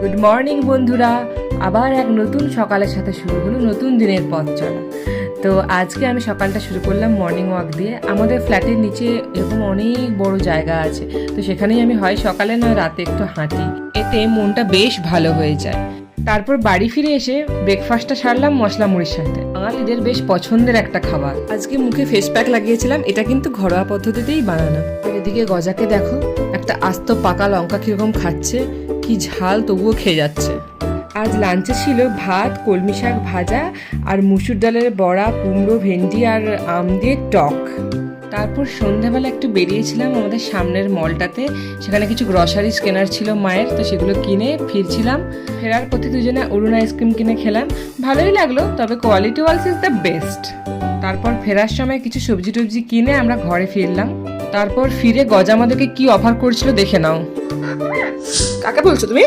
Good morning বন্ধুরা, আবার এক নতুন সকালের সাথে শুরু হলো নতুন দিনের পথ চলা। তো আজকে আমি সকালটা শুরু করলাম মর্নিং ওয়াক দিয়ে। আমাদের ফ্ল্যাটের নিচে এরকম অনেক বড় জায়গা আছে, তো সেখানেই আমি হয় সকালে নয় রাতে একটু হাঁটি, এতে মনটা বেশ ভালো হয়ে যায়। তারপর বাড়ি ফিরে এসে ব্রেকফাস্টটা সারলাম মশলা মুড়ির সাথে। বাঙালিদের বেশ পছন্দের একটা খাবার। আজকে মুখে ফেস প্যাক লাগিয়েছিলাম, এটা কিন্তু ঘরোয়া পদ্ধতিতেই বানানো। আর এদিকে গজাকে দেখো, একটা আস্ত পাকা লঙ্কা কিরকম খাচ্ছে, কি ঝাল তবুও খেয়ে যাচ্ছে। আজ লাঞ্চে ছিল ভাত, কলমি শাক ভাজা আর মুসুর ডালের বড়া, কুমড়ো, ভেন্ডি আর আম দিয়ে টক। তারপর সন্ধ্যাবেলা একটু বেরিয়েছিলাম আমাদের সামনের মলটাতে, সেখানে কিছু গ্রসারিজ কেনার ছিল মায়ের, তো সেগুলো কিনে ফিরছিলাম। ফেরার পথে দুজনে অরুণ আইসক্রিম কিনে খেলাম, ভালোই লাগলো, তবে quality wise is the best. তারপর ফেরার সময় কিছু সবজি টবজি কিনে আমরা ঘরে ফিরলাম। তারপর ফিরে গজা আমাদেরকে কি অফার করছিল দেখে নাও। কাকে বলছো তুমি?